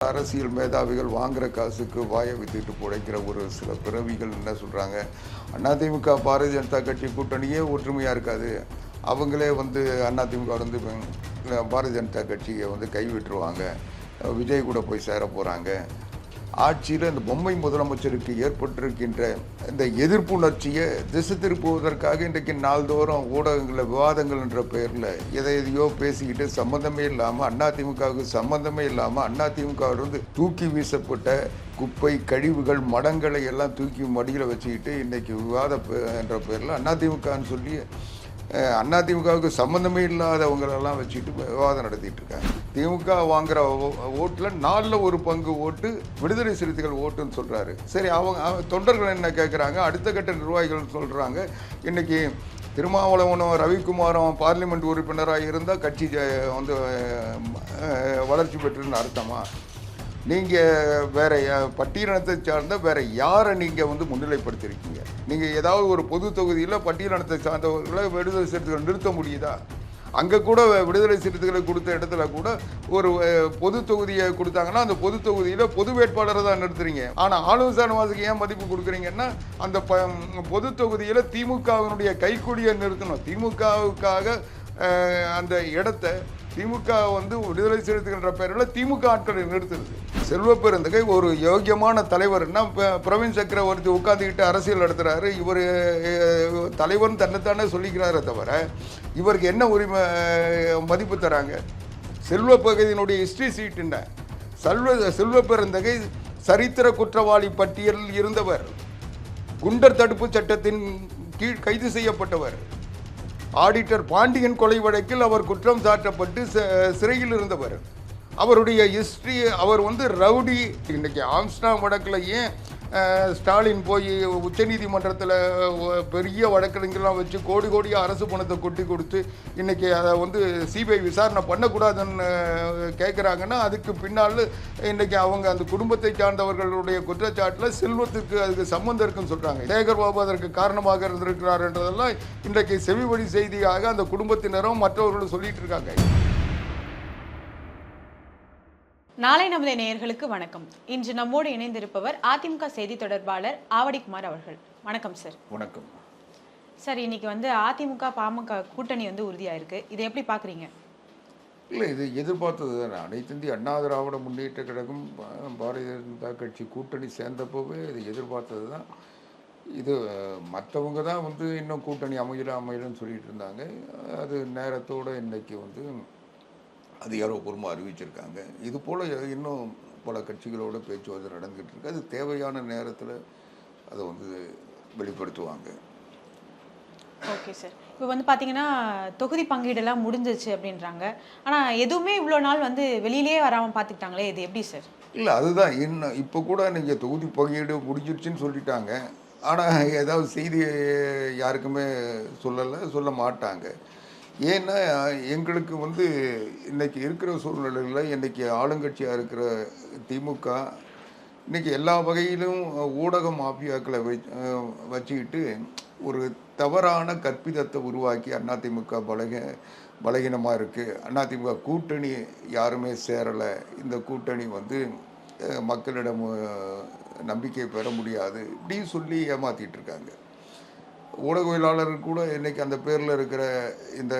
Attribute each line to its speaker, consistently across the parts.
Speaker 1: அரசியல் மேதாவிகள் வாங்குற காசுக்கு வாயை வித்துட்டு பிழைக்கிற ஒரு சில பிறவிகள் என்ன சொல்கிறாங்க, அதிமுக பாரதிய ஜனதா கட்சி கூட்டணியே ஒற்றுமையாக இருக்காது, அவங்களே அதிமுக பாரதிய ஜனதா கட்சியை கைவிட்டுருவாங்க, விஜய் கூட போய் சேர போகிறாங்க. ஆட்சியில் இந்த பொம்மை முதலமைச்சருக்கு ஏற்பட்டிருக்கின்ற இந்த எதிர்ப்புணர்ச்சியை திசை திருப்புவதற்காக இன்றைக்கு நாள்தோறும் ஊடகங்களில் விவாதங்கள் என்ற பெயரில் எதையோ பேசிக்கிட்டு சம்மந்தமே இல்லாமல் அதிமுகவுக்கு சம்மந்தமே இல்லாமல் அதிமுகவிலிருந்து தூக்கி வீசப்பட்ட குப்பை கழிவுகள் மடங்களை எல்லாம் தூக்கி மடியில் வச்சுக்கிட்டு இன்றைக்கி விவாத என்ற பெயரில் அதிமுகன்னு சொல்லி அதிமுகவுக்கு சம்மந்தமே இல்லாதவங்களெல்லாம் வச்சுட்டு விவாதம் நடத்திட்டு இருக்காங்க. திமுக வாங்குற ஓட்டில் 4 பங்கு ஓட்டு விடுதலை சிறுத்தைகள் ஓட்டுன்னு சொல்கிறாரு. சரி, அவங்க தொண்டர்கள் என்ன கேட்குறாங்க, அடுத்த கட்ட நிர்வாகிகள் சொல்கிறாங்க, இன்றைக்கி திருமாவளவனும் ரவிக்குமாரும் பார்லிமெண்ட் உறுப்பினராக இருந்தால் கட்சி வளர்ச்சி பெற்றுன்னு அர்த்தமா? நீங்கள் வேறு பட்டியலினத்தை சார்ந்த வேறு யாரை நீங்கள் முன்னிலைப்படுத்தியிருக்கீங்க? நீங்கள் ஏதாவது ஒரு பொது தொகுதியில் பட்டியலினத்தை சார்ந்தவர்களை விடுதலை சிறுத்தைகள் நிறுத்த முடியுதா? அங்கே கூட விடுதலை சிறுத்தைகளை கொடுத்த இடத்துல கூட ஒரு பொது தொகுதியை கொடுத்தாங்கன்னா அந்த பொது தொகுதியில் பொது வேட்பாளரை தான் நிறுத்துறீங்க. ஆனால் ஆளுநர் சார்வாசுக்கு ஏன் மதிப்பு கொடுக்குறீங்கன்னா அந்த பொது தொகுதியில் திமுகவினுடைய கைக்குடியை நிறுத்தணும். திமுகவுக்காக அந்த இடத்த திமுக விடுதலை சிறுத்தைகள்ன்ற பெயரில் திமுக ஆட்களை நிறுத்துறது. செல்வ பெருந்தகை ஒரு யோக்கியமான தலைவர்னா பிரவீன் சக்கரவர்த்தி உட்காந்துக்கிட்டு அரசியல் நடத்துகிறாரு. இவர் தலைவர்னு தன்னைத்தானே சொல்லிக்கிறாரே தவிர இவருக்கு என்ன உரிமை மதிப்பு தராங்க? செல்வ பகுதியினுடைய ஹிஸ்ட்ரி சீட்டுன்னா செல்வ பெருந்தகை சரித்திர குற்றவாளி பட்டியலில் இருந்தவர், குண்டர் தடுப்பு சட்டத்தின் கீழ் கைது செய்யப்பட்டவர், ஆடிட்டர் பாண்டியன் கொலை வழக்கில் அவர் குற்றம் சாட்டப்பட்டு சிறையில் இருந்தவர். அவருடைய ஹிஸ்ட்ரி, அவர் ரவுடி. இன்றைக்கி ஆம்ஸ்டாம் வழக்கில் ஏன் ஸ்டாலின் போய் உச்சநீதிமன்றத்தில் பெரிய வழக்கறிஞர்லாம் வச்சு கோடியாக அரசு பணத்தை கொட்டி கொடுத்து இன்றைக்கி அதை சிபிஐ விசாரணை பண்ணக்கூடாதுன்னு கேட்குறாங்கன்னா அதுக்கு பின்னால் இன்றைக்கி அவங்க அந்த குடும்பத்தை சார்ந்தவர்களுடைய குற்றச்சாட்டில் செல்வத்துக்கு அதுக்கு சம்மந்தம் இருக்குன்னு சொல்கிறாங்க. சேகர் பாபு அதற்கு காரணமாக இருந்திருக்கிறார்ன்றதெல்லாம் இன்றைக்கு செவிவழி செய்தியாக அந்த குடும்பத்தினரும் மற்றவர்களும் சொல்லிட்டு இருக்காங்க.
Speaker 2: நாளை நமது நேயர்களுக்கு வணக்கம். இன்று நம்மோடு இணைந்திருப்பவர் அதிமுக செய்தி தொடர்பாளர் ஆவடிக்குமார் அவர்கள். வணக்கம் சார்.
Speaker 1: வணக்கம்
Speaker 2: சார். இன்னைக்கு அதிமுக பாமக கூட்டணி உறுதியாயிருக்கு, இதை எப்படி பார்க்குறீங்க?
Speaker 1: இல்லை, இது எதிர்பார்த்தது தானே. அனைத்து இந்திய அண்ணா திராவிட முன்னேற்ற கழகம் பாரதிய ஜனதா கட்சி கூட்டணி சேர்ந்தப்போவே இது எதிர்பார்த்தது தான். இது மற்றவங்க தான் இன்னும் கூட்டணி அமையலன்னு சொல்லிட்டு இருந்தாங்க. அது நேரத்தோடு இன்னைக்கு அதிகாரப்பூர்வமாக அறிவிச்சிருக்காங்க. இது போல் இன்னும் பல கட்சிகளோட பேச்சுவார்த்தை நடந்துகிட்டு இருக்கு. அது தேவையான நேரத்தில் அதை வெளிப்படுத்துவாங்க.
Speaker 2: Okay sir. இப்போ பார்த்தீங்கன்னா தொகுதி பங்கீடெல்லாம் முடிஞ்சிச்சு அப்படின்றாங்க. ஆனால் எதுவுமே இவ்வளோ நாள் வெளியிலே வராமல் பார்த்துக்கிட்டாங்களே, இது எப்படி சார்?
Speaker 1: இல்லை, அதுதான் இன்னும் இப்போ கூட நீங்கள் தொகுதி பங்கீடு முடிஞ்சிருச்சுன்னு சொல்லிட்டாங்க. ஆனால் ஏதாவது செய்தி யாருக்குமே சொல்ல மாட்டாங்க. ஏன்னா எங்களுக்கு இன்றைக்கி இருக்கிற சூழ்நிலையில் இன்றைக்கி ஆளுங்கட்சியாக இருக்கிற திமுக இன்றைக்கி எல்லா வகையிலும் ஊடக மாஃபியாக்களை வச்சுக்கிட்டு ஒரு தவறான கற்பிதத்தை உருவாக்கி அதிமுக பலகீனமாக இருக்குது, அதிமுக கூட்டணி யாருமே சேரலை, இந்த கூட்டணி மக்களிடம் நம்பிக்கை பெற முடியாது இப்படின்னு சொல்லி ஏமாற்றிட்டு இருக்காங்க. ஊடகவியலாளர்கள் கூட இன்றைக்கி அந்த பேரில் இருக்கிற இந்த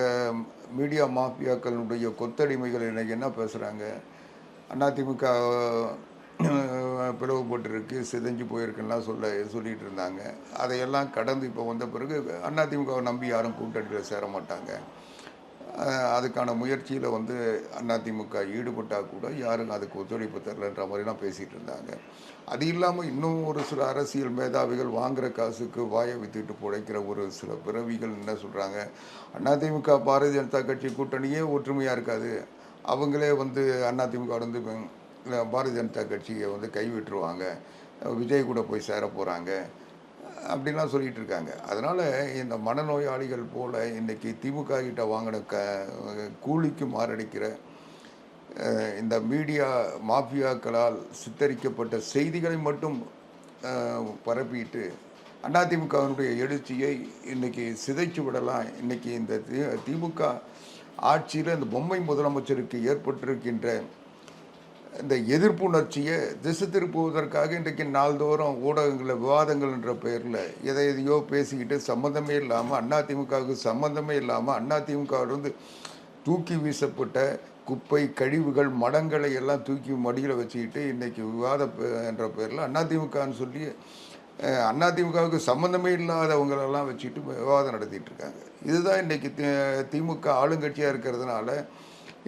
Speaker 1: மீடியா மாஃபியாக்களுடைய கொத்தடிமைகள் இன்றைக்கி என்ன பேசுகிறாங்க, அதிமுக பிளவுபட்டிருக்கு, சிதைஞ்சு போயிருக்குன்னா சொல்லிகிட்டு இருந்தாங்க. அதையெல்லாம் கடந்து இப்போ வந்த பிறகு அதிமுகவை நம்பி யாரும் கூட்டணியில் சேர மாட்டாங்க, அதுக்கான முயற்சியில் அதிமுக ஈடுபட்டால் கூட யாரும் அதுக்கு ஒத்துழைப்பு தரலன்ற மாதிரிலாம் பேசிகிட்டு இருந்தாங்க. அது இல்லாமல் இன்னும் ஒரு சில அரசியல் மேதாவிகள் வாங்குற காசுக்கு வாயை வித்துட்டு பிழைக்கிற ஒரு சில பிறவிகள் என்ன சொல்கிறாங்க, அதிமுக பாரதிய ஜனதா கட்சி கூட்டணியே ஒற்றுமையாக இருக்காது, அவங்களே அதிமுக பாரதிய ஜனதா கட்சியை கைவிட்டுருவாங்க, விஜய் கூட போய் சேர போகிறாங்க அப்படின்லாம் சொல்லிகிட்டு இருக்காங்க. அதனால் இந்த மனநோயாளிகள் போல் இன்றைக்கி திமுக கிட்ட வாங்கின கூலிக்கு மாரடிக்கிற இந்த மீடியா மாஃபியாக்களால் சித்தரிக்கப்பட்ட செய்திகளை மட்டும் பரப்பிட்டு அதிமுகவினுடைய எழுச்சியை இன்றைக்கி சிதைச்சு விடலாம். இன்றைக்கி இந்த திமுக ஆட்சியில் இந்த பொம்மை முதலமைச்சருக்கு ஏற்பட்டிருக்கின்ற இந்த எதிர்ப்புணர்ச்சியை திசை திருப்புவதற்காக இன்றைக்கு நாள்தோறும் ஊடகங்களில் விவாதங்கள் என்ற பெயரில் எதையோ பேசிக்கிட்டு சம்மந்தமே இல்லாமல் அதிமுகவுக்கு சம்மந்தமே இல்லாமல் அதிமுகவிலிருந்து தூக்கி வீசப்பட்ட குப்பை கழிவுகள் மடங்களை எல்லாம் தூக்கி மடியில் வச்சுக்கிட்டு இன்றைக்கி என்ற பெயரில் அதிமுகன்னு சொல்லி அதிமுகவுக்கு சம்மந்தமே இல்லாதவங்களெல்லாம் வச்சுக்கிட்டு விவாதம் நடத்திட்டு இருக்காங்க. இதுதான் இன்றைக்கி திமுக ஆளுங்கட்சியாக இருக்கிறதுனால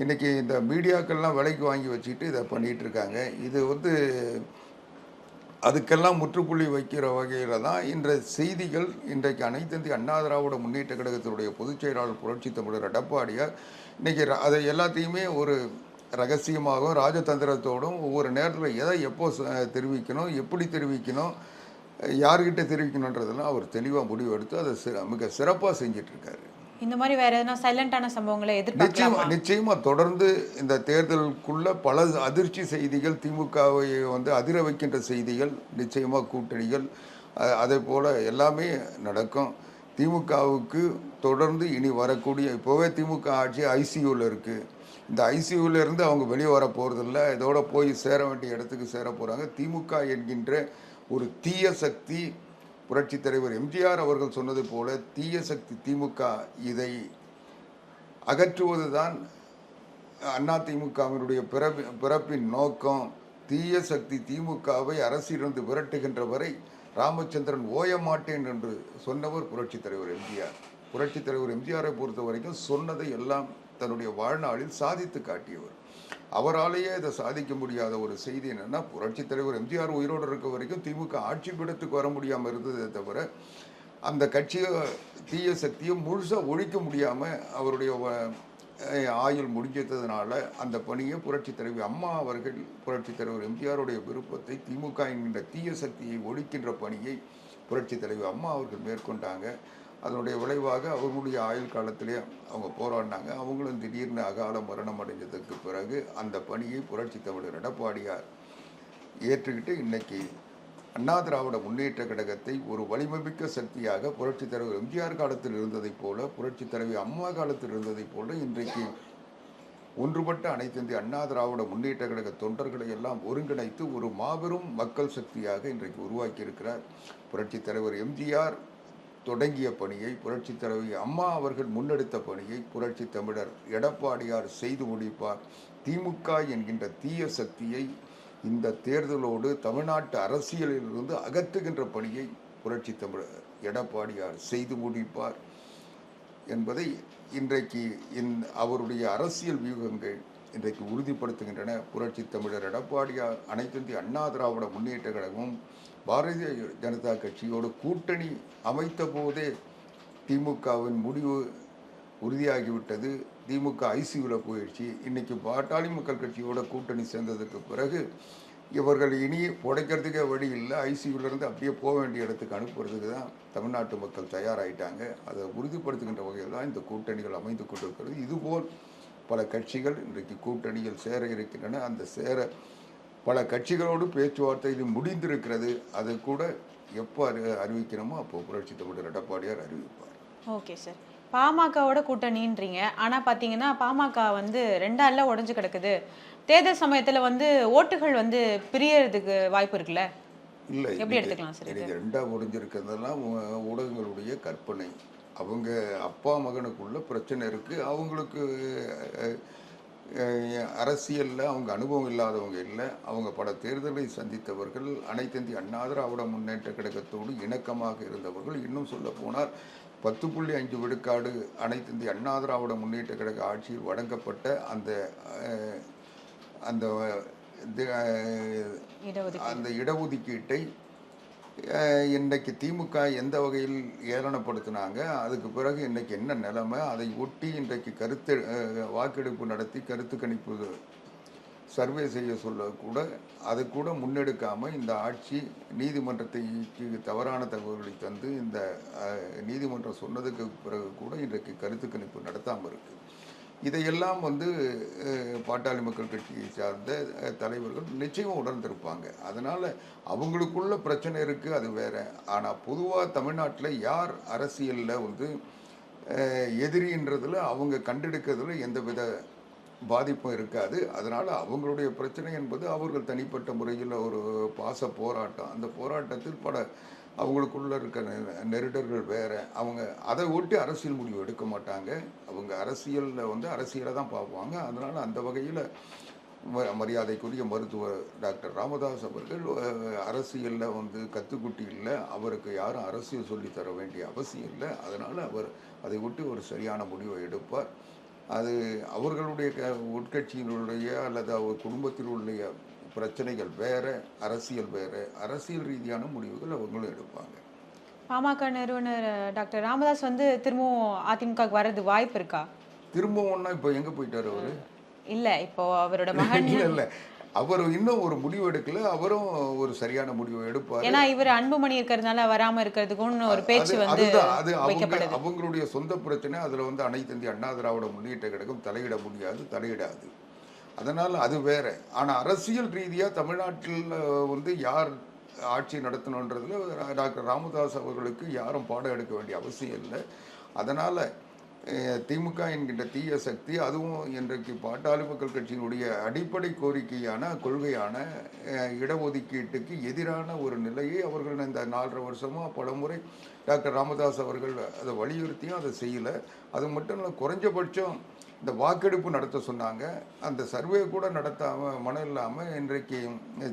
Speaker 1: இன்றைக்கி இந்த மீடியாக்கள்லாம் விலைக்கு வாங்கி வச்சுக்கிட்டு இதை பண்ணிகிட்டு இருக்காங்க. இது அதுக்கெல்லாம் முற்றுப்புள்ளி வைக்கிற வகையில் தான் இன்றைய செய்திகள் இன்றைக்கு அனைத்து இந்திய அண்ணா திராவிட முன்னேற்ற கழகத்தினுடைய பொதுச் செயலாளர் புரட்சி தமிழர் எடப்பாடியார் இன்றைக்கி அதை எல்லாத்தையுமே ஒரு ரகசியமாகவும் ராஜதந்திரத்தோடும் ஒவ்வொரு நேரத்தில் எதை எப்போ தெரிவிக்கணும், எப்படி தெரிவிக்கணும், யார்கிட்ட தெரிவிக்கணுன்றதெல்லாம் அவர் தெளிவாக முடிவு எடுத்து அதை மிக சிறப்பாக செஞ்சிட்ருக்காரு.
Speaker 2: இந்த மாதிரி வேற எதனா சைலண்டான சம்பவங்களை எதிர்பார்க்கலாமா?
Speaker 1: நிச்சயமா தொடர்ந்து இந்த தேர்தலுக்குள்ள பல அதிர்ச்சி செய்திகள், திமுகவை அதிர வைக்கின்ற செய்திகள், நிச்சயமா கூட்டணிகள், அதே போல எல்லாமே நடக்கும். திமுகவுக்கு தொடர்ந்து இனி வரக்கூடிய, இப்போவே திமுக ஆட்சி ஐசியூவில் இருக்குது. இந்த ஐசியூவில் இருந்து அவங்க வெளியே வர போகிறதில்ல, இதோட போய் சேர வேண்டிய இடத்துக்கு சேர போகிறாங்க. திமுக என்கின்ற ஒரு தீய சக்தி, புரட்சித் தலைவர் எம்ஜிஆர் அவர்கள் சொன்னது போல தீய சக்தி திமுக, இதை அகற்றுவது தான் அதிமுகவினுடைய பிறப்பின் நோக்கம். தீய சக்தி திமுகவை அரசிலிருந்து விரட்டுகின்ற வரை ராமச்சந்திரன் ஓய மாட்டேன் என்று சொன்னவர் புரட்சித் தலைவர் எம்ஜிஆர். புரட்சித் தலைவர் எம்ஜிஆரை பொறுத்த வரைக்கும் சொன்னதை எல்லாம் தன்னுடைய வாழ்நாளில் சாதித்து காட்டியவர். அவராலேயே இதை சாதிக்க முடியாத ஒரு செய்தி என்னென்னா, புரட்சித் தலைவர் எம்ஜிஆர் உயிரோடு இருக்க வரைக்கும் திமுக ஆட்சி பீடத்துக்கு வர முடியாமல் இருந்ததே தவிர அந்த கட்சியை தீய சக்தியை முழுசாக ஒழிக்க முடியாமல் அவருடைய ஆயுள் முடிஞ்சதுனால அந்த பணியை புரட்சித் தலைவர் அம்மா அவர்கள் புரட்சித் தலைவர் எம்ஜிஆருடைய விருப்பத்தை திமுக என்கின்ற தீய சக்தியை ஒழிக்கின்ற பணியை புரட்சித் தலைவர் அம்மா அவர்கள் மேற்கொண்டாங்க. அதனுடைய விளைவாக அவர்களுடைய ஆயுள் காலத்திலே அவங்க போராடினாங்க. அவங்களும் திடீர்னு அகால மரணம் அடைஞ்சதுக்கு பிறகு அந்த பணியை புரட்சி தமிழர் எடப்பாடியார் ஏற்றுக்கிட்டு இன்னைக்கு அண்ணா திராவிட முன்னேற்ற கழகத்தை ஒரு வலிமைமிக்க சக்தியாக புரட்சி தலைவர் எம்ஜிஆர் காலத்தில் இருந்ததைப் போல, புரட்சி தலைவி அம்மா காலத்தில் இருந்ததைப் போல இன்றைக்கு ஒன்றுபட்ட அனைத்து இந்திய அண்ணா திராவிட முன்னேற்ற கழக தொண்டர்களை எல்லாம் ஒருங்கிணைத்து ஒரு மாபெரும் மக்கள் சக்தியாக இன்றைக்கு உருவாக்கி இருக்கிறார். புரட்சி தலைவர் எம்ஜிஆர் தொடங்கிய பணியை, புரட்சி தலைவி அம்மா அவர்கள் முன்னெடுத்த பணியை புரட்சி தமிழர் எடப்பாடியார் செய்து முடிப்பார். திமுக என்கின்ற தீய சக்தியை இந்த தேர்தலோடு தமிழ்நாட்டு அரசியலிலிருந்து அகற்றுகின்ற பணியை புரட்சி தமிழர் எடப்பாடியார் செய்து முடிப்பார் என்பதை இன்றைக்கு அவருடைய அரசியல் வியூகங்கள் இன்றைக்கு உறுதிப்படுத்துகின்றன. புரட்சி தமிழர் எடப்பாடியார் அனைத்து இந்திய அண்ணா திராவிட முன்னேற்ற கழகமும் பாரதிய ஜனதா கட்சியோடு கூட்டணி அமைத்த போதே திமுகவின் முடிவு உறுதியாகிவிட்டது. திமுக ஐசியூவில் போயிடுச்சு. இன்றைக்கி பாட்டாளி மக்கள் கட்சியோட கூட்டணி சேர்ந்ததுக்கு பிறகு இவர்கள் இனி உடைக்கிறதுக்கே வழி இல்லை. ஐசியூவிலேருந்து அப்படியே போக வேண்டிய இடத்துக்கு அனுப்புறதுக்கு தான் தமிழ்நாட்டு மக்கள் தயாராகிட்டாங்க. அதை உறுதிப்படுத்துகின்ற வகையில் தான் இந்த கூட்டணிகள் அமைந்து கொண்டிருக்கிறது. இதுபோல் பல கட்சிகள் இன்றைக்கு கூட்டணியில் சேர இருக்கின்றன. அந்த சேர பல கட்சிகளோடு பேச்சுவார்த்தை இது முடிந்திருக்கிறது. அது கூட எப்போ அறிவிக்கணுமோ அப்போ புரட்சி தமிழர் எடப்பாடியார் அறிவிப்பார்.
Speaker 2: ஓகே சார், பாமகவோட கூட்டணின்றீங்க, ஆனால் பார்த்தீங்கன்னா பாமக ரெண்டால உடஞ்சு கிடக்குது. தேர்தல் சமயத்தில் ஓட்டுகள் பிரியறதுக்கு வாய்ப்பு இருக்குல்ல?
Speaker 1: இல்லை,
Speaker 2: எப்படி எடுத்துக்கலாம் சார்?
Speaker 1: இது ரெண்டாக உடஞ்சிருக்கிறதெல்லாம் ஊடகங்களுடைய கற்பனை. அவங்க அப்பா மகனுக்குள்ள பிரச்சனை இருக்குது. அவங்களுக்கு அரசியலில் அவங்க அனுபவம் இல்லாதவங்க இல்லை. அவங்க பல தேர்தலை சந்தித்தவர்கள், அனைத்து இந்திய அண்ணா திராவிட முன்னேற்ற கழகத்தோடு இணக்கமாக இருந்தவர்கள். இன்னும் சொல்ல போனால் 10.5 விழுக்காடு அனைத்து இந்திய அண்ணா திராவிட முன்னேற்ற கழக ஆட்சியில் வழங்கப்பட்ட அந்த இடஒதுக்கீட்டை இன்றைக்கு திமுக எந்த வகையில் ஏளனப்படுத்தினாங்க, அதுக்கு பிறகு இன்றைக்கி என்ன நிலைமை, அதை ஒட்டி இன்றைக்கு வாக்கெடுப்பு நடத்தி கருத்து கணிப்பு சர்வே செய்ய சொல்லக்கூட அதை கூட முன்னெடுக்காமல் இந்த ஆட்சி நீதிமன்றத்துக்கு தவறான தகவல்களை தந்து இந்த நீதிமன்றம் சொன்னதுக்கு பிறகு கூட இன்றைக்கு கருத்து கணிப்பு நடத்தாமல் இருக்குது. இதையெல்லாம் பாட்டாளி மக்கள் கட்சியை சார்ந்த தலைவர்கள் நிச்சயம் உணர்ந்திருப்பாங்க. அதனால் அவங்களுக்குள்ள பிரச்சனை இருக்குது, அது வேறு. ஆனால் பொதுவாக தமிழ்நாட்டில் யார் அரசியலில் எதிரின்றதில் அவங்க கண்டெடுக்கிறதுல எந்தவித பாதிப்பும் இருக்காது. அதனால் அவங்களுடைய பிரச்சனை என்பது அவர்கள் தனிப்பட்ட முறையில் ஒரு பாச போராட்டம். அந்த போராட்டத்தில் பல அவங்களுக்குள்ள இருக்க நெருடர்கள் வேற. அவங்க அதை ஒட்டி அரசியல் முடிவு எடுக்க மாட்டாங்க. அவங்க அரசியலில் வந்து அரசியலை தான் பார்ப்பாங்க. அதனால் அந்த வகையில் மரியாதைக்குரிய மருத்துவர் டாக்டர் ராமதாஸ் அவர்கள் அரசியலில் வந்து கத்துக்குட்டி இல்லை. அவருக்கு யாரும் அரசியல் சொல்லித் தர வேண்டிய அவசியம் இல்லை. அதனால் அவர் அதை ஒட்டி ஒரு சரியான முடிவை எடுப்பார். அது அவர்களுடைய உட்கட்சியினுடைய அல்லது அவர் குடும்பத்தில் உள்ள பிரச்சனைகள் வேற, அரசியல் வேற. அரசியல் ரீதியான முடிவுகள் அவங்களும் எடுப்பாங்க.
Speaker 2: பாமக நிறுவனர் டாக்டர் ராமதாஸ் வந்து திரும்பவும் அதிமுகவுக்கு வர்றது வாய்ப்பு இருக்கா?
Speaker 1: திரும்பவும்னா இப்போ எங்கே போயிட்டார் அவர்?
Speaker 2: இல்ல இப்போ அவரோட மகன்
Speaker 1: இல்லை இல்லை, அவர் இன்னும் ஒரு முடிவு எடுக்கல. அவரும் ஒரு சரியான முடிவை எடுப்பார்.
Speaker 2: ஏன்னா இவர் அன்புமணி இருக்கிறதுனால வராம இருக்கிறதுக்கும் ஒரு பேச்சு வந்து
Speaker 1: அது
Speaker 2: வைக்கப்படுது.
Speaker 1: அவங்களுடைய சொந்த பிரச்சனை. அதில் வந்து அனைத்து இந்திய அண்ணா திராவிட முன்னேற்ற கழகம் தலையிட முடியாது, தலையிடாது. அதனால் அது வேற. ஆனால் அரசியல் ரீதியாக தமிழ்நாட்டில் வந்து யார் ஆட்சி நடத்தணுன்றதுல டாக்டர் ராமதாஸ் அவர்களுக்கு யாரும் பாடம் எடுக்க வேண்டிய அவசியம் இல்லை. அதனால் திமுக என்கின்ற தீய சக்தி, அதுவும் இன்றைக்கு பாட்டாளி மக்கள் கட்சியினுடைய அடிப்படை கோரிக்கையான கொள்கையான இடஒதுக்கீட்டுக்கு எதிரான ஒரு நிலையை அவர்கள் இந்த 4.5 வருஷமாக பலமுறை டாக்டர் ராமதாஸ் அவர்கள் அதை வலியுறுத்தியும் அதை செய்யலை. அது மட்டும் இல்லை, குறைஞ்சபட்சம் இந்த வாக்கெடுப்பு நடத்த சொன்னாங்க. அந்த சர்வே கூட நடத்தாமல் மனம் இல்லாமல் இன்றைக்கு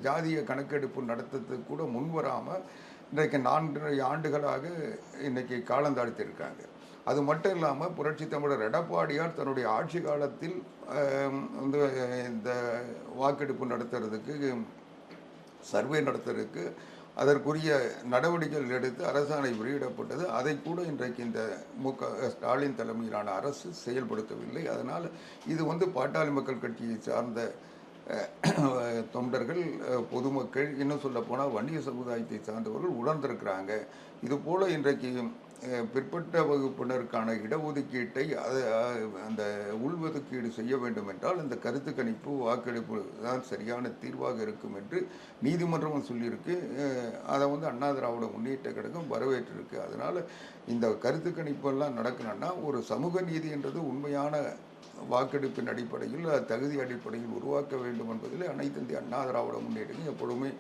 Speaker 1: ஜாதிய கணக்கெடுப்பு நடத்துறதுக்கு கூட முன்வராமல் இன்றைக்கு 4 ஆண்டுகளாக இன்றைக்கி காலந்தாழ்த்தியிருக்காங்க. அது மட்டும் இல்லாமல் புரட்சி தமிழர் எடப்பாடியார் தன்னுடைய ஆட்சி காலத்தில் வந்து இந்த வாக்கெடுப்பு நடத்துறதுக்கு, சர்வே நடத்துறதுக்கு அதற்குரிய நடவடிக்கைகள் எடுத்து அரசாணை வெளியிடப்பட்டது. அதை கூட இன்றைக்கு இந்த ஸ்டாலின் தலைமையிலான அரசு செயல்படுத்தவில்லை. அதனால் இது வந்து பாட்டாளி மக்கள் கட்சியை சார்ந்த தொண்டர்கள், பொதுமக்கள், இன்னும் சொல்ல போனால் வன்னிய சமுதாயத்தை சார்ந்தவர்கள் உணர்ந்திருக்கிறாங்க. இதுபோல் இன்றைக்கு பிற்பட்ட வகுப்பினருக்கான இடஒதுக்கீட்டை அந்த உள்ஒதுக்கீடு செய்ய வேண்டும் என்றால் இந்த கருத்து கணிப்பு, வாக்கெடுப்பு தான் சரியான தீர்வாக இருக்கும் என்று நீதிமன்றமும் சொல்லியிருக்கு. அதை வந்து அண்ணா திராவிட முன்னேற்ற கழகம் வரவேற்றிருக்கு. அதனால் இந்த கருத்து கணிப்பெல்லாம் நடக்கணும்னா ஒரு சமூக நீதி என்றது உண்மையான வாக்கெடுப்பின் அடிப்படையில், தகுதி அடிப்படையில் உருவாக்க வேண்டும் என்பதில் அனைத்து இந்திய அண்ணா திராவிட முன்னேற்றம் எப்பொழுதுமே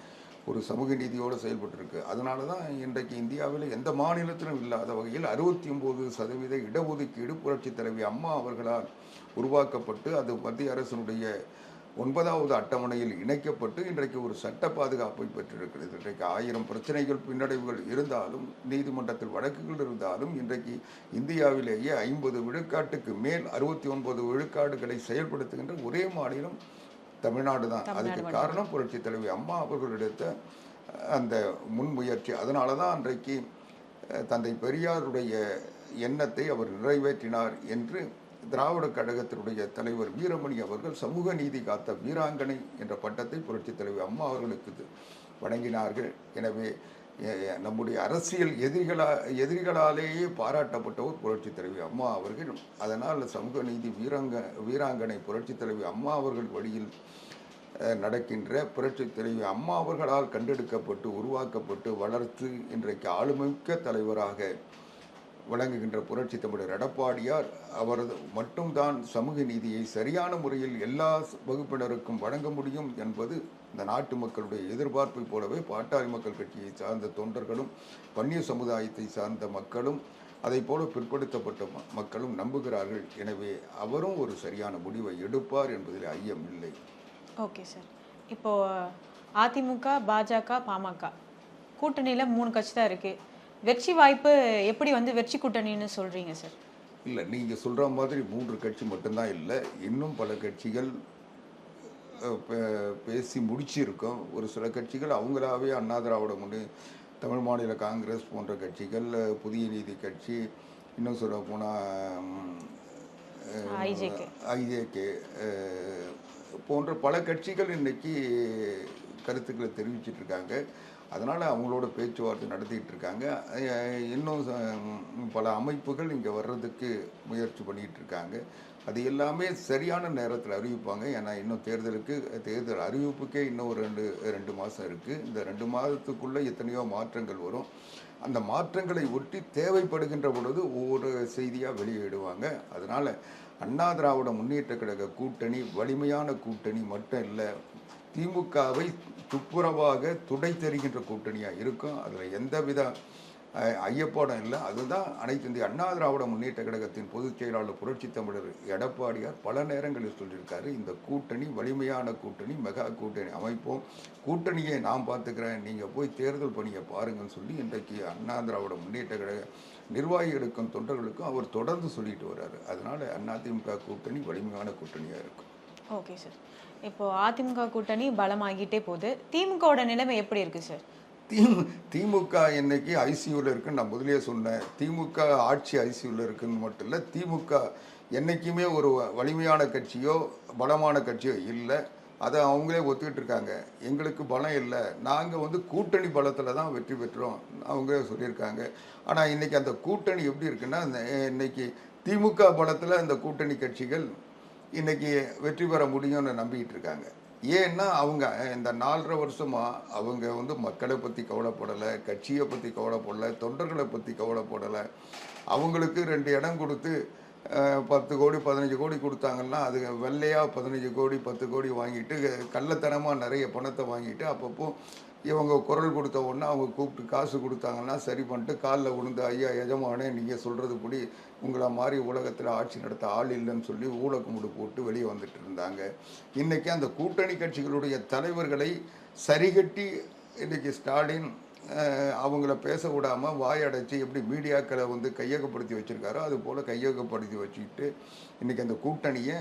Speaker 1: ஒரு சமூக நீதியோடு செயல்பட்டுருக்கு. அதனால தான் இன்றைக்கு இந்தியாவில் எந்த மாநிலத்திலும் இல்லாத வகையில் 69% இடஒதுக்கீடு புரட்சித் தலைவி அம்மா அவர்களால் உருவாக்கப்பட்டு அது மத்திய அரசினுடைய 9வது அட்டவணையில் இணைக்கப்பட்டு இன்றைக்கு ஒரு சட்ட பாதுகாப்பை பெற்றிருக்கிறது. இன்றைக்கு 1000 பிரச்சனைகள், பின்னடைவுகள் இருந்தாலும், நீதிமன்றத்தில் வழக்குகள் இருந்தாலும், இன்றைக்கு இந்தியாவிலேயே 50 விழுக்காட்டுக்கு மேல் 69 விழுக்காடுகளை செயல்படுத்துகின்ற ஒரே மாநிலம் தமிழ்நாடு தான். அதுக்கு காரணம் புரட்சி தலைவி அம்மா அவர்கள் எடுத்த அந்த முன்முயற்சி. அதனால தான் அன்றைக்கு தந்தை பெரியாருடைய எண்ணத்தை அவர் நிறைவேற்றினார் என்று திராவிட கழகத்தினுடைய தலைவர் வீரமணி அவர்கள் சமூக நீதி காத்த வீராங்கனை என்ற பட்டத்தை புரட்சி தலைவி அம்மா அவர்களுக்கு வழங்கினார்கள். எனவே நம்முடைய அரசியல் எதிரிகளாலேயே பாராட்டப்பட்டவர் புரட்சி தலைவி அம்மா அவர்கள். அதனால் சமூக நீதி வீராங்கனை புரட்சி தலைவி அம்மா அவர்கள் வழியில் நடக்கின்ற புரட்சி தலைவி அம்மா அவர்களால் கண்டெடுக்கப்பட்டு, உருவாக்கப்பட்டு, வளர்த்து இன்றைக்கு ஆளுமிக்க தலைவராக வழங்குகின்ற புரட்சி தமிழர் எடப்பாடியார் அவரது மட்டும்தான் சமூக நீதியை சரியான முறையில் எல்லா வகுப்பினருக்கும் வழங்க முடியும் என்பது இந்த நாட்டு மக்களுடைய எதிர்பார்ப்பை போலவே பாட்டாளி மக்கள் கட்சியை சார்ந்த தொண்டர்களும், வன்னிய சமுதாயத்தை சார்ந்த மக்களும், அதை போல பிற்படுத்தப்பட்ட மக்களும் நம்புகிறார்கள். எனவே அவரும் ஒரு சரியான முடிவை எடுப்பார் என்பதில் ஐயம் இல்லை.
Speaker 2: Okay sir. இப்போ அதிமுக, பாஜக, பாமக கூட்டணியில் 3 கட்சி தான் இருக்கு. வெற்றி வாய்ப்பு எப்படி வந்து வெற்றி கூட்டணின்னு சொல்றீங்க சார்?
Speaker 1: இல்லை, நீங்கள் சொல்கிற மாதிரி 3 கட்சி மட்டும்தான் இல்லை, இன்னும் பல கட்சிகள் பேசி முடிச்சிருக்கோம். ஒரு சில கட்சிகள் அவங்களாவே அண்ணா திராவிட தமிழ் மாநில காங்கிரஸ் போன்ற கட்சிகள், புதிய நீதி கட்சி, இன்னும் சொல்ல போனால் ஐஜேகே போன்ற பல கட்சிகள் இன்றைக்கி கருத்துக்களை தெரிவிச்சிட்டு இருக்காங்க. அதனால் அவங்களோட பேச்சுவார்த்தை நடத்திட்டு இருக்காங்க. இன்னும் பல அமைப்புகள் இங்கே வர்றதுக்கு முயற்சி பண்ணிகிட்டு இருக்காங்க. அது எல்லாமே சரியான நேரத்தில் அறிவிப்பாங்க. ஏன்னா இன்னும் தேர்தல் அறிவிப்புக்கே இன்னும் ஒரு ரெண்டு மாதம் இருக்குது. இந்த 2 மாதத்துக்குள்ளே எத்தனையோ மாற்றங்கள் வரும். அந்த மாற்றங்களை ஒட்டி தேவைப்படுகின்ற பொழுது ஒவ்வொரு செய்தியாக வெளியிடுவாங்க. அதனால் அண்ணா திராவிட முன்னேற்ற கழக கூட்டணி வலிமையான கூட்டணி மட்டும் இல்லை, திமுகவை துப்புரவாக துடை தெரிகின்ற கூட்டணியாக இருக்கும். அதில் எந்தவித ஐயப்பாடும் இல்லை. அதுதான் அனைத்து இந்திய அண்ணா திராவிட முன்னேற்ற கழகத்தின் பொதுச் செயலாளர் புரட்சி தமிழர் எடப்பாடியார் பல நேரங்களில் சொல்லியிருக்காரு. இந்த கூட்டணி வலிமையான கூட்டணி, மெகா கூட்டணி அமைப்போம், கூட்டணியை நான் பார்த்துக்கிறேன், நீங்கள் போய் தேர்தல் பணியை பாருங்கன்னு சொல்லி இன்றைக்கு அண்ணா திராவிட முன்னேற்ற கழக நிர்வாகிகளுக்கும் தொண்டர்களுக்கும் அவர் தொடர்ந்து சொல்லிட்டு வர்றாரு. அதனால அதிமுக கூட்டணி வலிமையான கூட்டணியாக இருக்கும்.
Speaker 2: Okay sir. இப்போ அதிமுக கூட்டணி பலமாகிட்டே போகுது, திமுகவோட நிலைமை எப்படி இருக்கு சார்?
Speaker 1: திமுக இன்னைக்கு ஐசியூவில் இருக்குன்னு நான் முதலே சொன்னேன். திமுக ஆட்சி ஐசியூவில் இருக்குன்னு மட்டும் இல்லை, திமுக என்றைக்குமே ஒரு வலிமையான கட்சியோ பலமான கட்சியோ இல்லை. அதை அவங்களே ஒத்துக்கிட்டு இருக்காங்க. எங்களுக்கு பலம் இல்லை, நாங்கள் கூட்டணி பலத்தில் தான் வெற்றி பெற்றோம் அவங்க சொல்லியிருக்காங்க. ஆனால் இன்றைக்கி அந்த கூட்டணி எப்படி இருக்குன்னா, இன்னைக்கு திமுக பலத்தில் இந்த கூட்டணி கட்சிகள் இன்றைக்கி வெற்றி பெற முடியும்னு நம்பிக்கிட்டு இருக்காங்க. ஏன்னா அவங்க இந்த 4.5 வருஷமாக அவங்க மக்களை பற்றி கவலைப்படலை, கட்சியை பற்றி கவலைப்படலை, தொண்டர்களை பற்றி கவலைப்படலை. அவங்களுக்கு 2 இடம் கொடுத்து 10 கோடி 15 கோடி கொடுத்தாங்கன்னா அது வெள்ளையாக 15 கோடி 10 கோடி வாங்கிட்டு கள்ளத்தனமாக நிறைய பணத்தை வாங்கிட்டு அப்பப்போ இவங்க குரல் கொடுத்த உடனே அவங்க கூப்பிட்டு காசு கொடுத்தாங்கன்னா சரி பண்ணிட்டு காலில் விழுந்து, ஐயா எஜமானே நீங்கள் சொல்கிறது படி உங்களை மாதிரி உலகத்தில் ஆட்சி நடத்த ஆள் இல்லைன்னு சொல்லி ஊழக்குமுடு போட்டு வெளியே வந்துட்டு இருந்தாங்க. இன்றைக்கி அந்த கூட்டணி கட்சிகளுடைய தலைவர்களை சரிகட்டி இன்றைக்கி ஸ்டாலின் அவங்கள பேச விடாமல் வாயடைச்சி எப்படி மீடியாக்களை கையகப்படுத்தி வச்சுருக்காரோ அது போல் கையகப்படுத்தி வச்சுக்கிட்டு இன்றைக்கி அந்த கூட்டணியை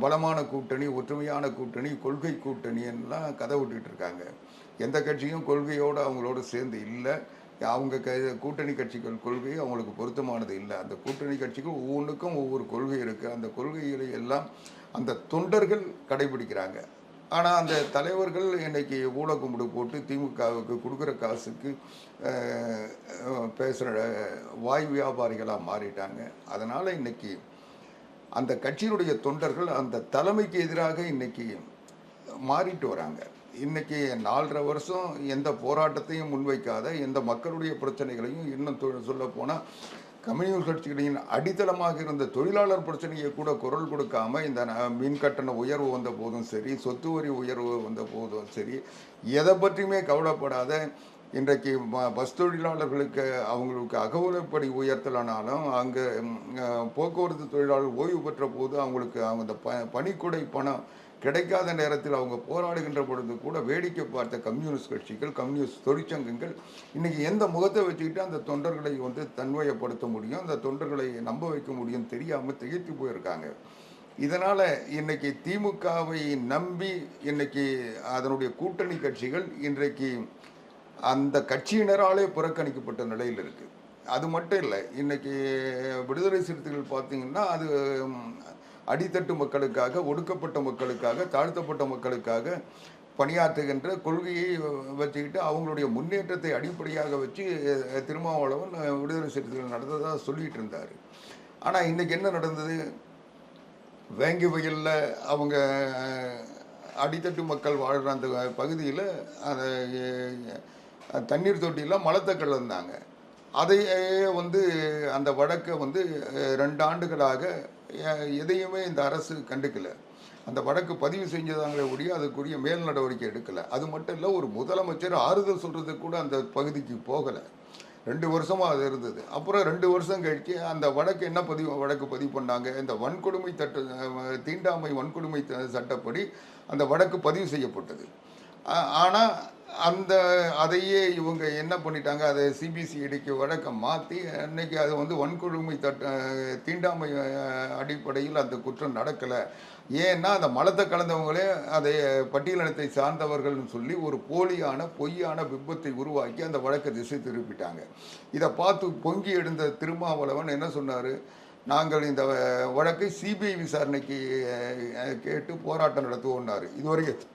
Speaker 1: பலமான கூட்டணி, ஒற்றுமையான கூட்டணி, கொள்கை கூட்டணியெல்லாம் கதை விட்டுக்கிட்டு இருக்காங்க. எந்த கட்சியும் கொள்கையோடு அவங்களோட சேர்ந்து இல்லை. அவங்க கூட்டணி கட்சிகள் கொள்கை அவங்களுக்கு பொருத்தமானது இல்லை. அந்த கூட்டணி கட்சிகள் ஒவ்வொன்றுக்கும் ஒவ்வொரு கொள்கை இருக்குது. அந்த கொள்கைகளை எல்லாம் அந்த தொண்டர்கள் கடைபிடிக்கிறாங்க. ஆனால் அந்த தலைவர்கள் இன்றைக்கி ஊழக்கும்பிடு போட்டு திமுகவுக்கு கொடுக்குற காசுக்கு பேசுகிற வாய் வியாபாரிகளாக மாறிட்டாங்க. அதனால் இன்றைக்கி அந்த கட்சியினுடைய தொண்டர்கள் அந்த தலைமைக்கு எதிராக இன்றைக்கி மாறிட்டு வராங்க. இன்றைக்கி 4.5 வருஷம் எந்த போராட்டத்தையும் முன்வைக்காத, எந்த மக்களுடைய பிரச்சனைகளையும், இன்னும் சொல்ல போனால் கம்யூனிஸ்ட் கட்சிகளின் அடித்தளமாக இருந்த தொழிலாளர் பிரச்சனையை கூட குரல் கொடுக்காமல் இந்த மின் கட்டண உயர்வு வந்த போதும் சரி, சொத்து வரி உயர்வு வந்த போதும் சரி, எதை பற்றியுமே கவலைப்படாத இன்றைக்கு பஸ் தொழிலாளர்களுக்கு அவங்களுக்கு அகவுலைப்படி உயர்த்தலானாலும் அங்கே போக்குவரத்து தொழிலாளர் ஓய்வு பெற்ற போது அவங்களுக்கு அந்த பணிக்குடை பணம் கிடைக்காத நேரத்தில் அவங்க போராடுகின்ற பொழுது கூட வேடிக்கை பார்த்த கம்யூனிஸ்ட் கட்சிகள், கம்யூனிஸ்ட் தொழிற்சங்கங்கள் இன்றைக்கி எந்த முகத்தை வச்சுக்கிட்டு அந்த தொண்டர்களை தன்மையப்படுத்த முடியும், அந்த தொண்டர்களை நம்ப வைக்க முடியும் தெரியாமல் திகைத்து போயிருக்காங்க. இதனால் இன்றைக்கி திமுகவை நம்பி இன்றைக்கி அதனுடைய கூட்டணி கட்சிகள் இன்றைக்கு அந்த கட்சியினராலே புறக்கணிக்கப்பட்ட நிலையில் இருக்குது. அது மட்டும் இல்லை, இன்றைக்கி விடுதலை சிறுத்தைகள் பார்த்திங்கன்னா அது அடித்தட்டு மக்களுக்காக, ஒடுக்கப்பட்ட மக்களுக்காக, தாழ்த்தப்பட்ட மக்களுக்காக பணியாற்றுகின்ற கொள்கையை வச்சுக்கிட்டு அவங்களுடைய முன்னேற்றத்தை அடிப்படையாக வச்சு திருமாவளவன் விடுதலை சிறுத்தைகள் நடந்ததாக சொல்லிகிட்டு இருந்தார். ஆனால் இன்றைக்கி என்ன நடந்தது? வேங்கி வயலில் அவங்க அடித்தட்டு மக்கள் வாழ்கிற அந்த பகுதியில் அந்த தண்ணீர் தொட்டியில் மலத்தை கலந்தாங்க. அதையே அந்த வழக்கை 2 ஆண்டுகளாக எதையுமே இந்த அரசு கண்டுக்கலை. அந்த வழக்கு பதிவு செஞ்சதாங்களே ஒழிய அதுக்குரிய மேல் நடவடிக்கை எடுக்கலை. அது மட்டும் இல்லை, ஒரு முதலமைச்சர் ஆறுதல் சொல்கிறதுக்கு கூட அந்த பகுதிக்கு போகலை. 2 வருஷமாக அது இருந்தது. அப்புறம் 2 வருஷம் கழித்து அந்த வழக்கு என்ன வழக்கு பதிவு பண்ணாங்க? இந்த வன்கொடுமை தீண்டாமை வன்கொடுமை சட்டப்படி அந்த வழக்கு பதிவு செய்யப்பட்டது. ஆனால் அதையே இவங்க என்ன பண்ணிட்டாங்க, அதை சிபிசிஐடிக்கு வழக்கை மாற்றி அன்னைக்கு அது வன்கொடுமை தீண்டாமை அடிப்படையில் அந்த குற்றம் நடக்கலை. ஏன்னா அந்த மலத்தை கலந்தவங்களே அதை பட்டியலினத்தை சார்ந்தவர்கள்னு சொல்லி ஒரு போலியான பொய்யான பிம்பத்தை உருவாக்கி அந்த வழக்கை திசை திருப்பிட்டாங்க. இதை பார்த்து பொங்கி எழுந்த திருமாவளவன் என்ன சொன்னார்? நாங்கள் இந்த வழக்கை சிபிஐ விசாரணைக்கு கேட்டு போராட்டம் நடத்துவோம்னாரு. இதுவரைக்கும்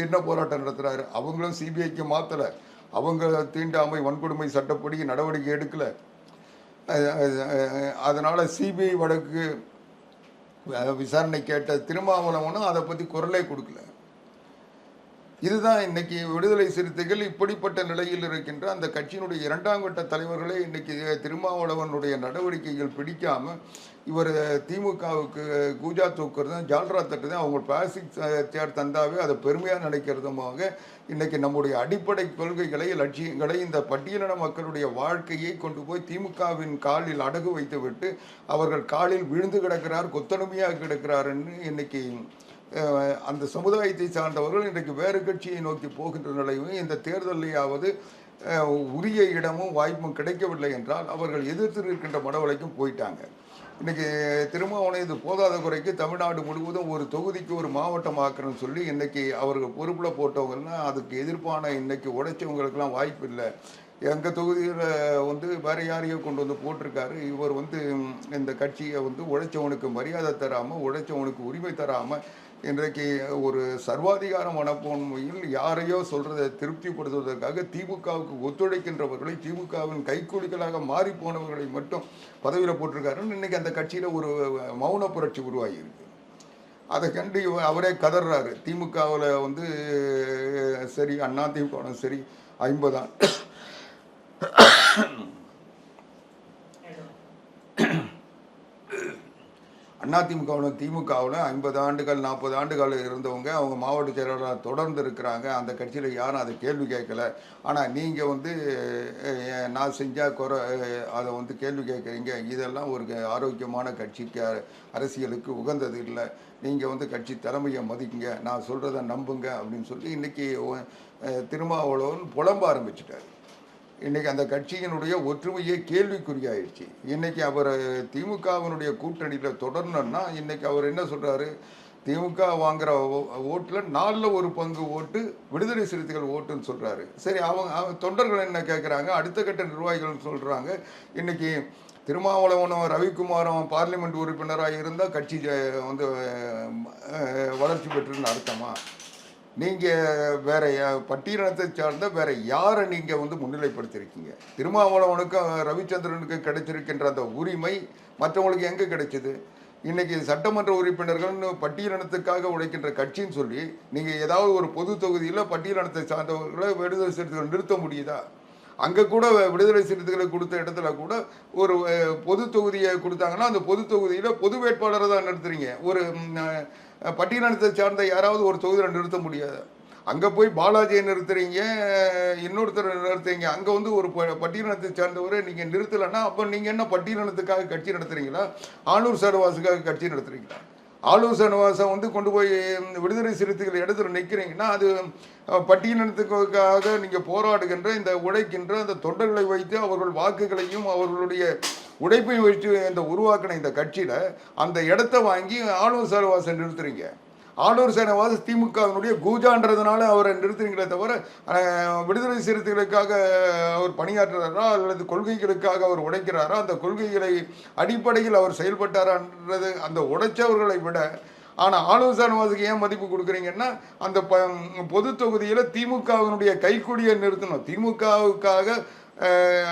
Speaker 1: என்ன போராட்டம் நடத்துகிறாரு? அவங்களும் சிபிஐக்கு மாற்றலை, அவங்க தீண்டாமை வன்கொடுமை சட்டப்படி நடவடிக்கை எடுக்கலை. அதனால் சிபிஐ வழக்கு விசாரணை கேட்ட திருமாவளவனும் அதை பற்றி குரலே கொடுக்கல. இதுதான் இன்னைக்கு விடுதலை சிறுத்தைகள் இப்படிப்பட்ட நிலையில் இருக்கின்ற அந்த கட்சியினுடைய இரண்டாம் கட்ட தலைவர்களே இன்னைக்கு திருமாவளவனுடைய நடவடிக்கைகள் பிடிக்காம இவர் திமுகவுக்கு கூஜா தூக்குறதும் ஜால்ரா தட்டுறதும் அவங்க பிளாஸ்டிக் சேர் தந்தாவே அதை பெருமையாக நினைக்கிறதுமாக இன்னைக்கு நம்முடைய அடிப்படை கொள்கைகளை லட்சியங்களை இந்த பட்டியலின மக்களுடைய வாழ்க்கையை கொண்டு போய் திமுகவின் காலில் அடகு வைத்து விட்டு அவர்கள் காலில் விழுந்து கிடக்கிறார், கொத்தடிமையாக கிடக்கிறாருன்னு இன்னைக்கு அந்த சமுதாயத்தை சார்ந்தவர்கள் இன்றைக்கு வேறு கட்சியை நோக்கி போகின்ற நிலையும் இந்த தேர்தலையாவது உரிய இடமும் வாய்ப்பும் கிடைக்கவில்லை என்றால் அவர்கள் எதிர்த்து இருக்கின்ற மனவலைக்கும் போயிட்டாங்க. இன்னைக்கு திருமாவளவன் இது போதாத குறைக்கு தமிழ்நாடு முழுவதும் ஒரு தொகுதிக்கு ஒரு மாவட்டம் ஆக்குறன்னு சொல்லி இன்னைக்கு அவர்கள் பொறுப்பில் போட்டவங்கன்னா அதுக்கு எதிர்ப்பான இன்னைக்கு உடைச்சவங்களுக்கெல்லாம் வாய்ப்பு இல்லை. எங்கள் தொகுதியில் வந்து வேற யாரையோ கொண்டு வந்து போட்டிருக்காரு. இவர் வந்து இந்த கட்சியை வந்து உழைச்சவனுக்கு மரியாதை தராமல் உழைச்சவனுக்கு உரிமை தராமல் இன்றைக்கு ஒரு சர்வாதிகார மனப்பான்மையில் யாரையோ சொல்றதை திருப்திப்படுத்துவதற்காக திமுகவுக்கு ஒத்துழைக்கின்றவர்களை திமுகவின் கைக்கூலிகளாக மாறி போனவர்களை மட்டும் பதவியில் போட்டிருக்காருன்னு இன்னைக்கு அந்த கட்சியில் ஒரு மௌன புரட்சி உருவாகி இருக்கு. அதை கண்டு அவரே கதறாரு. திமுகவில் வந்து சரி, அண்ணா திமுக சரி 50 அதிமுகவிலும் திமுகவிலும் 50 ஆண்டுகள் 40 ஆண்டுகள் இருந்தவங்க அவங்க மாவட்ட செயலாளராக தொடர்ந்து இருக்கிறாங்க. அந்த கட்சியில் யாரும் அதை கேள்வி கேட்கல. ஆனால் நீங்கள் வந்து நான் செஞ்சால் குறை அதை வந்து கேள்வி கேட்குறீங்க. இதெல்லாம் ஒரு ஆரோக்கியமான கட்சிக்கு அரசியலுக்கு உகந்தது இல்லை. நீங்கள் வந்து கட்சி தலைமையை மதிக்குங்க, நான் சொல்கிறத நம்புங்க அப்படின்னு சொல்லி இன்றைக்கி திருமாவளவன் புலம்ப ஆரம்பிச்சிட்டார். இன்றைக்கி அந்த கட்சியினுடைய ஒற்றுமையே கேள்விக்குறியாயிடுச்சு. இன்றைக்கி அவர் திமுகவினுடைய கூட்டணியில் தொடரணும்னா இன்றைக்கி அவர் என்ன சொல்கிறாரு, திமுக வாங்குகிற ஓட்டில் 4ல் 1 பங்கு ஓட்டு விடுதலை சிறுத்தைகள் ஓட்டுன்னு சொல்கிறாரு. சரி, அவங்க தொண்டர்கள் என்ன கேட்குறாங்க, அடுத்த கட்ட நிர்வாகிகள் சொல்கிறாங்க இன்றைக்கி திருமாவளவனும் ரவிக்குமாரும் பார்லிமெண்ட் உறுப்பினராக இருந்தால் கட்சி வந்து வளர்ச்சி பெற்றுன்னு அர்த்தமா? நீங்கள் வேற பட்டியலினத்தை சார்ந்த வேற யாரை நீங்கள் வந்து முன்னிலைப்படுத்தியிருக்கீங்க? திருமாவளவனுக்கும் ரவிச்சந்திரனுக்கு கிடைச்சிருக்கின்ற அந்த உரிமை மற்றவங்களுக்கு எங்கே கிடைச்சிது? இன்னைக்கு சட்டமன்ற உறுப்பினர்கள்னு பட்டியலினத்துக்காக உழைக்கின்ற கட்சின்னு சொல்லி நீங்கள் ஏதாவது ஒரு பொது தொகுதியில் பட்டியலினத்தை சார்ந்தவர்களை விடுதலை சிறுத்தைகள் நிறுத்த முடியுதா? அங்கே கூட விடுதலை சிறுத்தைகளை கொடுத்த இடத்துல கூட ஒரு பொது தொகுதியை கொடுத்தாங்கன்னா அந்த பொது தொகுதியில் பொது வேட்பாளரை தான் நிறுத்துறீங்க. ஒரு பட்டியலினத்தை சார்ந்த யாராவது ஒரு தொகுதியில் நிறுத்த முடியாது. அங்கே போய் பாலாஜியை நிறுத்துறீங்க, இன்னொருத்தர் நிறுத்துறீங்க. அங்கே வந்து ஒரு பட்டியலினத்தை சார்ந்தவரை நீங்கள் நிறுத்தலைன்னா அப்போ நீங்கள் என்ன பட்டியலினத்துக்காக கட்சி நடத்துறீங்களா, ஆளூர் சரவாசுக்காக கட்சி நடத்துறீங்களா? ஆளூர் சரவாசம் வந்து கொண்டு போய் விடுதலை சிறுத்தைகள் இடத்துல நிற்கிறீங்கன்னா அது பட்டியலினத்துக்காக நீங்கள் போராடுகின்ற இந்த உழைக்கின்ற அந்த தொண்டர்களை வைத்து அவர்கள் வாக்குகளையும் அவர்களுடைய உழைப்பை வைத்து இந்த உருவாக்கின இந்த கட்சியில் அந்த இடத்த வாங்கி ஆளூர் சரவாசம் நிறுத்துறீங்க. ஆளூர் சரவாஸ் திமுகவினுடைய கூஜான்றதுனால அவரை நிறுத்துறீங்களே தவிர விடுதலை சிறுத்தைகளுக்காக அவர் பணியாற்றுறாரா அல்லது கொள்கைகளுக்காக அவர் உழைக்கிறாரா, அந்த கொள்கைகளை அடிப்படையில் அவர் செயல்பட்டாரான்றது அந்த உடைச்சவர்களை விட. ஆனால் ஆளூர் சரவாஸுக்கு ஏன் மதிப்பு கொடுக்குறீங்கன்னா அந்த பொது தொகுதியில் திமுகவினுடைய கைக்கூலியை நிறுத்தணும். திமுகவுக்காக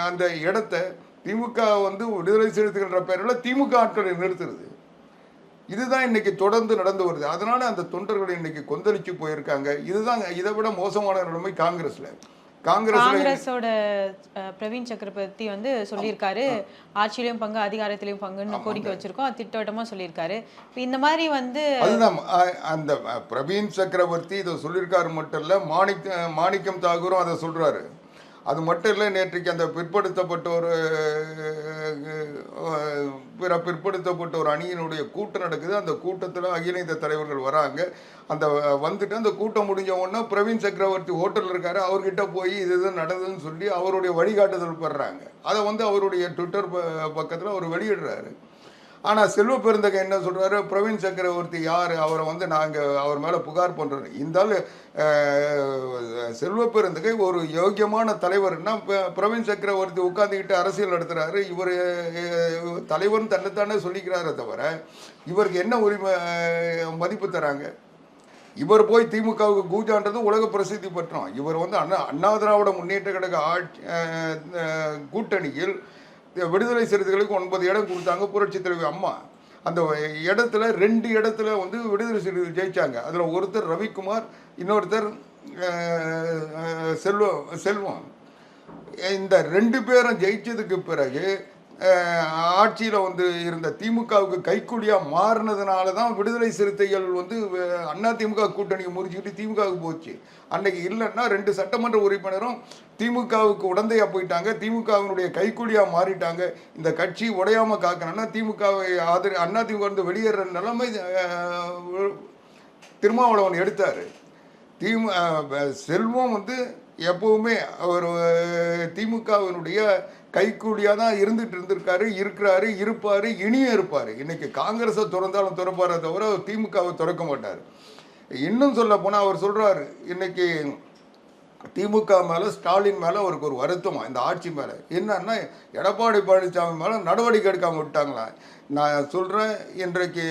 Speaker 1: அந்த இடத்த திமுக வந்து விடுதலை சிறுத்தைகள்ன்ற பேரில் திமுக ஆட்களை நிறுத்துறது. இதுதான் இன்னைக்கு தொடர்ந்து நடந்து வருது. அதனால அந்த தொண்டர்கள் இன்னைக்கு கொந்தளிச்சு போயிருக்காங்க. இதுதான் இதை விட மோசமான நிலைமை
Speaker 2: காங்கிரஸோட பிரவீன் சக்கரவர்த்தி வந்து சொல்லியிருக்காரு, ஆட்சியிலையும் பங்கு அதிகாரத்திலையும் பங்குன்னு கோரிக்கை வச்சிருக்கோம், திட்டவட்டமா சொல்லியிருக்காரு. இந்த மாதிரி வந்து
Speaker 1: அதுதான் அந்த பிரவீன் சக்கரவர்த்தி இதை சொல்லியிருக்காரு மட்டும் இல்ல, மாணிக்கம் தாகூரும் அதை சொல்றாரு. அது மட்டும் இல்லை, நேற்றைக்கு அந்த பிற்படுத்தப்பட்ட ஒரு அணியினுடைய கூட்டம் நடக்குது. அந்த கூட்டத்தில் அகில இந்திய தலைவர்கள் வராங்க. அந்த வந்துட்டு அந்த கூட்டம் முடிஞ்ச உடனே பிரவீன் சக்கரவர்த்தி ஹோட்டலில் இருக்காரு, அவர்கிட்ட போய் இதுதான் நடந்ததுன்னு சொல்லி அவருடைய வழிகாட்டுதல் பெறாங்க. அதை வந்து அவருடைய ட்விட்டர் பக்கத்தில் அவர் வெளியிடுறாரு. ஆனால் செல்வ பெருந்தகை என்ன சொல்கிறாரு, பிரவீன் சக்கரவர்த்தி யார், அவரை வந்து நாங்கள் அவர் மேலே புகார் பண்ணுறோம். இருந்தாலும் செல்வ பெருந்தகை ஒரு யோக்கியமான தலைவர்னா பிரவீன் சக்கரவர்த்தி உட்காந்துக்கிட்டு அரசியல் நடத்துகிறாரு. இவர் தலைவர்னு தன்னைத்தானே சொல்லிக்கிறாரே தவிர இவருக்கு என்ன உரிமை மதிப்பு தராங்க? இவர் போய் திமுகவுக்கு கூஜான்றது உலக பிரசித்தி பெற்றோம். இவர் வந்து அண்ணா திராவிட முன்னேற்ற கழக கூட்டணியில் விடுதலை சிறுத்தைகளுக்கு 9 இடம் கொடுத்தாங்க புரட்சி தலைவி அம்மா. அந்த இடத்துல 2 இடத்துல வந்து விடுதலை சிறுத்தைகள் ஜெயிச்சாங்க. அதில் ஒருத்தர் ரவிக்குமார், இன்னொருத்தர் செல்வம் இந்த 2 பேரும் ஜெயிச்சதுக்கு பிறகு ஆட்சியில் வந்து இருந்த திமுகவுக்கு கைக்கூலியாக மாறினதுனால தான் விடுதலை சிறுத்தைகள் வந்து அதிமுக கூட்டணியை முறிச்சுக்கிட்டு திமுகவுக்கு போச்சு. அன்னைக்கு இல்லைன்னா 2 சட்டமன்ற உறுப்பினரும் திமுகவுக்கு உடந்தையாக போயிட்டாங்க, திமுகவினுடைய கைக்கூலியாக மாறிட்டாங்க. இந்த கட்சி உடையாமல் காக்கணும்னா திமுகவை அதிமுக வந்து வெளியேற நிலைமை திருமாவளவன் எடுத்தார். செல்வம் வந்து எப்பவுமே அவர் திமுகவினுடைய கைக்கூலியாக தான் இருக்கிறாரு, இருப்பார், இனியும் இருப்பார். இன்னைக்கு காங்கிரஸை திறந்தாலும் திறப்பாரே தவிர அவர் திமுகவை திறக்க மாட்டார். இன்னும் சொல்ல போனால் அவர் சொல்கிறாரு, இன்னைக்கு திமுக மேலே ஸ்டாலின் மேலே அவருக்கு ஒரு வருத்தமா இந்த ஆட்சி மேலே. என்னன்னா எடப்பாடி பழனிசாமி மேலே நடவடிக்கை எடுக்காமல் விட்டாங்களா. நான் சொல்கிறேன், இன்றைக்கு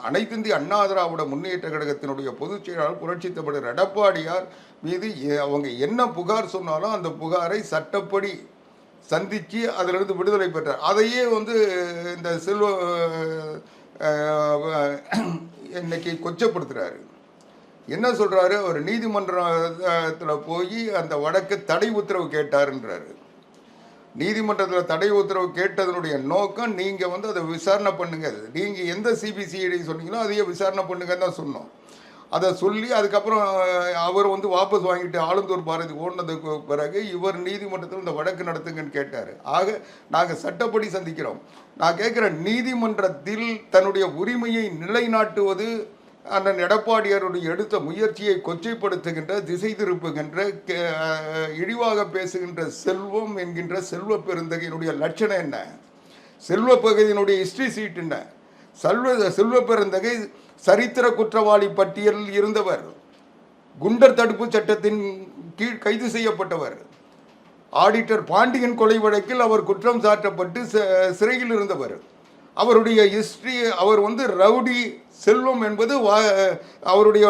Speaker 1: அனைத்து இந்திய அண்ணா திராவிட முன்னேற்ற கழகத்தினுடைய பொதுச் செயலாளர் புரட்சித் தமிழர் எடப்பாடியார் மீது அவங்க என்ன புகார் சொன்னாலும் அந்த புகாரை சட்டப்படி சந்தித்து அதிலிருந்து விடுதலை பெற்றார். அதையே வந்து இந்த இன்னைக்கு கொச்சப்படுத்துகிறாரு. என்ன சொல்கிறாரு, அவர் நீதிமன்றத்தில் போய் அந்த வழக்கு தடை உத்தரவு கேட்டாருன்றாரு. நீதிமன்றத்தில் தடை உத்தரவு கேட்டதனுடைய நோக்கம் நீங்கள் வந்து அதை விசாரணை பண்ணுங்க, நீங்கள் எந்த சிபிசிஐடி சொன்னீங்களோ அதையே விசாரணை பண்ணுங்கன்னு தான் சொன்னோம். அதை சொல்லி அதுக்கப்புறம் அவர் வந்து வாபஸ் வாங்கிட்டு ஆளுந்தூர் பாரதி ஓடினதுக்கு பிறகு இவர் நீதிமன்றத்தில் இந்த வழக்கு நடத்துங்கன்னு கேட்டார். ஆக நாங்கள் சட்டப்படி சந்திக்கிறோம். நான் கேட்குறேன், நீதிமன்றத்தில் தன்னுடைய உரிமையை நிலைநாட்டுவது அண்ணன் எடப்பாடியாருடைய எடுத்த முயற்சியை கொச்சைப்படுத்துகின்ற, திசை திருப்புகின்ற, இழிவாக பேசுகின்ற செல்வம் என்கின்ற செல்வ பெருந்தகையினுடைய லட்சணம் என்ன? செல்வ பகுதியினுடைய ஹிஸ்டரி சீட் என்ன? செல்வ பெருந்தகை சரித்திர குற்றவாளி பட்டியலில் இருந்தவர், குண்டர் தடுப்பு சட்டத்தின் கீழ் கைது செய்யப்பட்டவர், ஆடிட்டர் பாண்டியன் கொலை வழக்கில் அவர் குற்றம் சாட்டப்பட்டு சிறையில் இருந்தவர். அவருடைய ஹிஸ்டரி, அவர் வந்து ரவுடி. செல்வம் என்பது அவருடைய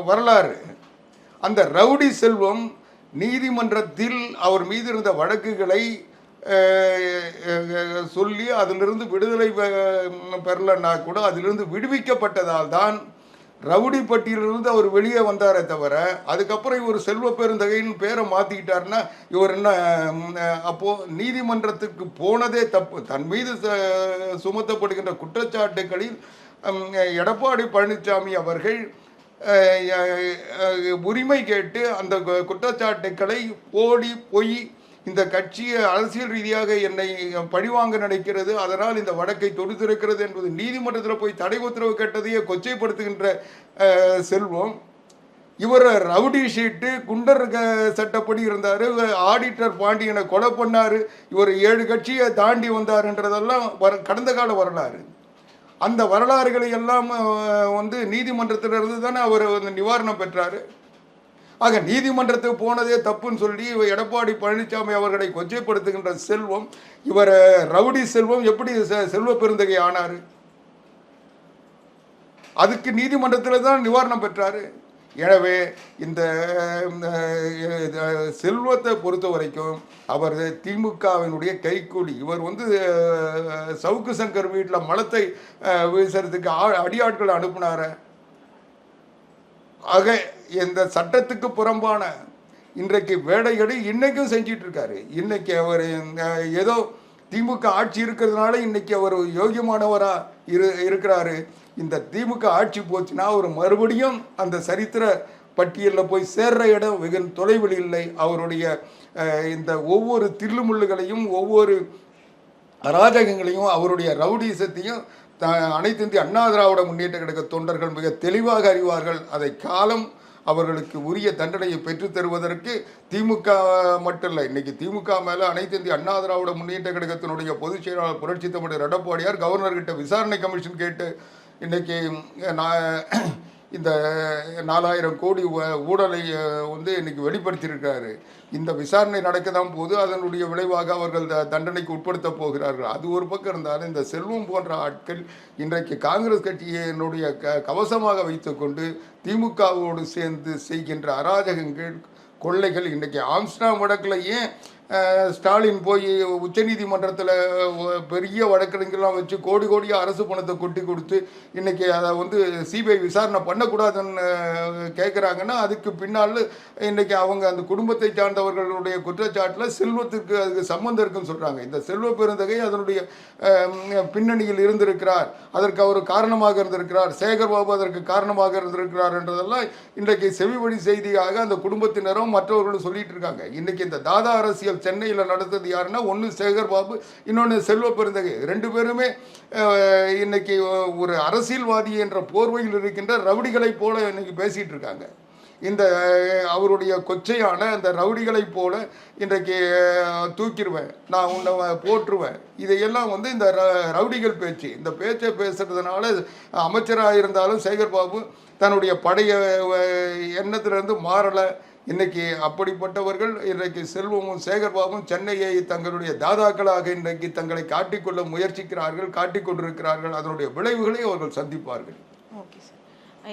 Speaker 1: வரலாறு. அந்த ரவுடி செல்வம் நீதிமன்றத்தில் அவர் மீது இருந்த வழக்குகளை சொல்லி அதிலிருந்து விடுதலை பெறலன்னா கூட அதிலிருந்து விடுவிக்கப்பட்டதால் தான் ரவுடி பட்டியலிருந்து அவர் வெளியே வந்தாரே தவிர, அதுக்கப்புறம் இவர் செல்வ பெருந்தகைன்னு பேரை மாற்றிக்கிட்டாருன்னா இவர் என்ன? அப்போது நீதிமன்றத்துக்கு போனதே தப்பு. தன் மீது சுமத்தப்படுகின்ற குற்றச்சாட்டுகளில் எடப்பாடி பழனிசாமி அவர்கள் உரிமை கேட்டு அந்த குற்றச்சாட்டுக்களை ஓடி போய் இந்த கட்சியை அரசியல் ரீதியாக என்னை பழிவாங்க நினைக்கிறது, அதனால் இந்த வழக்கை தொடுத்திருக்கிறது என்பது நீதிமன்றத்தில் போய் தடை உத்தரவு கேட்டதையே கொச்சைப்படுத்துகின்ற செல்வம், இவர் ரவுடி ஷீட்டு குண்டர் சட்டப்படி இருந்தார், ஆடிட்டர் பாண்டியனை கொலை பண்ணார், இவர் 7 கட்சியை தாண்டி வந்தார்ன்றதெல்லாம் கடந்த கால வரலாறு. அந்த வரலாறுகளை எல்லாம் வந்து நீதிமன்றத்திலிருந்து தானே அவர் நிவாரணம் பெற்றார். ஆக நீதிமன்றத்துக்கு போனதே தப்புன்னு சொல்லி எடப்பாடி பழனிசாமி அவர்களை கொச்சைப்படுத்துகின்ற செல்வம், இவர் ரவுடி செல்வம் எப்படி செல்வ பெருந்தகை ஆனார்? அதுக்கு நீதிமன்றத்தில் தான் நிவாரணம் பெற்றார். எனவே இந்த செல்வத்தை பொறுத்த வரைக்கும் அவர் திமுகவினுடைய கைக்கூலி. இவர் வந்து சவுக்கு சங்கர் வீட்டில் மலத்தை வீசுறதுக்கு அடியாட்களை அனுப்புனார. ஆக இந்த சட்டத்துக்கு புறம்பான இன்றைக்கு வேலைகளை இன்னைக்கும் செஞ்சிட்டு இருக்காரு. இன்னைக்கு அவர் ஏதோ திமுக ஆட்சி இருக்கிறதுனால இன்னைக்கு அவர் யோகியமானவராக இருக்கிறாரு. இந்த திமுக ஆட்சி போச்சுன்னா அவர் மறுபடியும் அந்த சரித்திர பட்டியலில் போய் சேர்ற இடம் வெகு தொலைவில் இல்லை. அவருடைய இந்த ஒவ்வொரு தில்லுமுள்ளுகளையும் ஒவ்வொரு அராஜகங்களையும் அவருடைய ரவுடிசத்தையும் அனைத்து இந்திய அண்ணா திராவிட முன்னேற்ற கழக தொண்டர்கள் மிக தெளிவாக அறிவார்கள். அதை காலம் அவர்களுக்கு உரிய தண்டனையை பெற்றுத் தருவதற்கு திமுக மட்டும் இல்லை, இன்னைக்கு திமுக மேலே அனைத்து இந்திய அண்ணா திராவிட முன்னேற்ற கழகத்தினுடைய பொதுச் செயலாளர் புரட்சித் தமிழர் எடப்பாடியார் கவர்னர்கிட்ட விசாரணை கமிஷன் கேட்டு இன்னைக்கு இந்த 4000 கோடி ஊழலை வந்து இன்னைக்கு வெளிப்படுத்தியிருக்காரு. இந்த விசாரணை நடக்க தான் போது அதனுடைய விளைவாக அவர்கள் தண்டனைக்கு உட்படுத்த போகிறார்கள். அது ஒரு பக்கம் இருந்தாலும் இந்த செல்வம் போன்ற ஆட்கள் இன்றைக்கு காங்கிரஸ் கட்சியினுடைய கவசமாக வைத்துக்கொண்டு திமுகவோடு சேர்ந்து செய்கின்ற அராஜகங்கள், கொள்ளைகள். இன்றைக்கி ஆம்ஸ்டாம் வழக்கில் ஏன் ஸ்டாலின் போய் உச்சநீதிமன்றத்தில் பெரிய வழக்கறிஞர்லாம் வச்சு கோடி கோடியாக அரசு பணத்தை கொட்டி கொடுத்து இன்னைக்கு அதை வந்து சிபிஐ விசாரணை பண்ணக்கூடாதுன்னு கேட்குறாங்கன்னா அதுக்கு பின்னால் இன்னைக்கு அவங்க அந்த குடும்பத்தை சார்ந்தவர்களுடைய குற்றச்சாட்டில் செல்வத்துக்கு அதுக்கு சம்மந்தம் இருக்குன்னு சொல்கிறாங்க. இந்த செல்வ பெருந்தகை அதனுடைய பின்னணியில் இருந்திருக்கிறார், அதற்கு அவர் காரணமாக இருந்திருக்கிறார், சேகர்பாபு அதற்கு காரணமாக இருந்திருக்கிறார் என்றதெல்லாம் இன்றைக்கு செவிவழி செய்தியாக அந்த குடும்பத்தினரும் மற்றவர்களும் சொல்லிட்டு இருக்காங்க. இன்னைக்கு இந்த தாதா அரசியல் சென்னையில் நடந்தது யாருன்னா, ஒன்று சேகர்பாபு, இன்னொன்று செல்வ பெருந்தகை. ரெண்டு பேருமே இன்னைக்கு ஒரு அரசியல்வாதி என்ற போர்வையில் இருக்கின்ற ரவுடிகளை போல இன்னைக்கு பேசிட்டு இருக்காங்க. இந்த அவருடைய கொச்சையான அந்த ரவுடிகளை போல இன்றைக்கு தூக்கிடுவேன், நான் உன்னை போட்டுருவேன், இதையெல்லாம் வந்து இந்த ரவுடிகள் பேச்சு, இந்த பேச்சை பேசுறதுனால அமைச்சராக இருந்தாலும் சேகர்பாபு தன்னுடைய படைய எண்ணத்திலிருந்து மாறலை. இன்னைக்கு அப்படிப்பட்டவர்கள் இன்றைக்கு செல்வமும் சேகர்பாபும் சென்னையை தங்களுடைய தாதாக்களாக இன்றைக்கு தங்களை காட்டிக்கொள்ள முயற்சிக்கிறார்கள், காட்டிக்கொண்டிருக்கிறார்கள். அதனுடைய விளைவுகளை அவர்கள் சந்திப்பார்கள்.
Speaker 2: ஓகே சார்,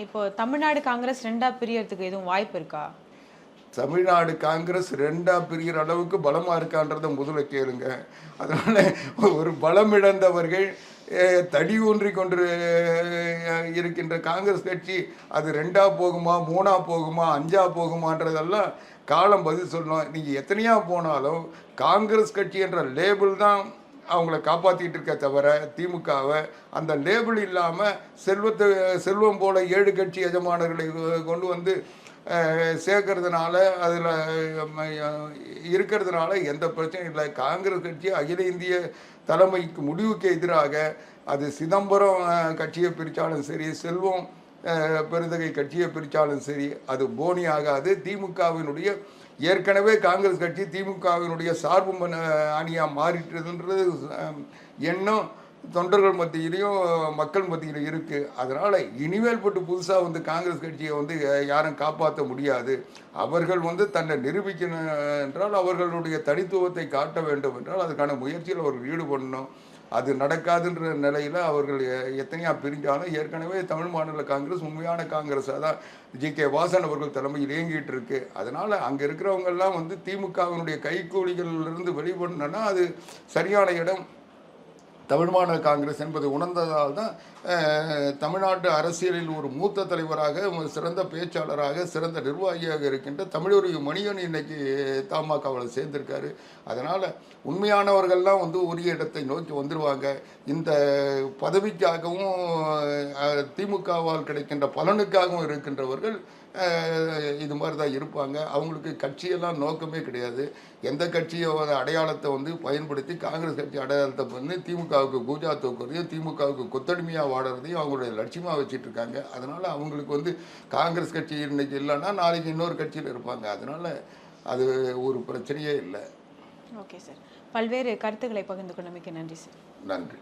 Speaker 2: இப்போ தமிழ்நாடு காங்கிரஸ் ரெண்டா பிரியறதுக்கு எதுவும் வாய்ப்பு இருக்கா?
Speaker 1: தமிழ்நாடு காங்கிரஸ் ரெண்டா பிரிகிற அளவுக்கு பலமாக இருக்கான்றதை முதல்ல கேளுங்க. அதனால ஒரு பலம் இழந்தவர்கள் தடி ஊன்றி கொண்டு இருக்கின்ற காங்கிரஸ் கட்சி அது ரெண்டா போகுமா, மூணா போகுமா, அஞ்சா போகுமான்றதெல்லாம் காலம் பதில் சொல்லணும். நீங்கள் எத்தனையா போனாலும் காங்கிரஸ் கட்சி என்ற லேபிள் தான் அவங்கள காப்பாற்றிட்டு இருக்க தவிர திமுகவை அந்த லேபிள் இல்லாமல் செல்வம் போல 7 கட்சி எஜமானர்களை கொண்டு வந்து சேர்க்கறதுனால அதில் இருக்கிறதுனால எந்த பிரச்சனையும் இல்லை. காங்கிரஸ் கட்சி அகில இந்திய தலைமைக்கு முடிவுக்கு எதிராக அது சிதம்பரம் கட்சியை பிரித்தாலும் சரி, செல்வம் பெருந்தகை கட்சியை பிரித்தாலும் சரி, அது போனி ஆகாது. திமுகவினுடைய ஏற்கனவே காங்கிரஸ் கட்சி திமுகவினுடைய சார்பு அணியாக மாறிட்டுதுன்றது எண்ணம் தொண்டர்கள் மத்தியிலையும் மக்கள் மத்தியிலும் இருக்குது. அதனால் இனிமேல் பட்டு புதுசாக வந்து காங்கிரஸ் கட்சியை வந்து யாரும் காப்பாற்ற முடியாது. அவர்கள் வந்து தன்னை நிரூபிக்கணும் என்றால், அவர்களுடைய தனித்துவத்தை காட்ட வேண்டும் என்றால் அதுக்கான முயற்சியில் அவர்கள் ஈடுபடணும். அது நடக்காதுன்ற நிலையில் அவர்கள் எத்தனையா பிரிஞ்சாலும் ஏற்கனவே தமிழ் மாநில காங்கிரஸ் உண்மையான காங்கிரஸாக தான் ஜி.கே. வாசன் அவர்கள் தலைமையில் இயங்கிட்டு இருக்கு. அதனால் அங்கே இருக்கிறவங்கெல்லாம் வந்து திமுகவினுடைய கைக்கூலிகளிலிருந்து வெளிப்படணும்னா அது சரியான இடம் தமிழ் மாநில காங்கிரஸ் என்பதை உணர்ந்ததால் தான் தமிழ்நாட்டு அரசியலில் ஒரு மூத்த தலைவராக, சிறந்த பேச்சாளராக, சிறந்த நிர்வாகியாக இருக்கின்ற தமிழறிவு மணியன் இன்னைக்கு தமாகவில் சேர்ந்திருக்காரு. அதனால் உண்மையானவர்கள்லாம் வந்து உரிய இடத்தை நோக்கி வந்துடுவாங்க. இந்த பதவிக்காகவும் திமுகவால் கிடைக்கின்ற பலனுக்காகவும் இருக்கின்றவர்கள் இது மாதிரி தான் இருப்பாங்க. அவங்களுக்கு கட்சியெல்லாம் நோக்கமே கிடையாது. எந்த கட்சியோட அடையாளத்தை வந்து பயன்படுத்தி காங்கிரஸ் கட்சி அடையாளத்தை பண்ணி திமுகவுக்கு கூஜா தூக்குறதையும் திமுகவுக்கு கொத்தடிமையாக வாடுறதையும் அவங்களுடைய லட்சியமாக வச்சுட்டு இருக்காங்க. அதனால் அவங்களுக்கு வந்து காங்கிரஸ் கட்சி இன்னைக்கு இல்லைன்னா நாளைக்கு இன்னொரு கட்சியில் இருப்பாங்க. அதனால் அது ஒரு பிரச்சனையே இல்லை.
Speaker 2: ஓகே சார், பல்வேறு கருத்துக்களை பகிர்ந்து கொண்டமைக்கு நன்றி சார்.
Speaker 1: நன்றி.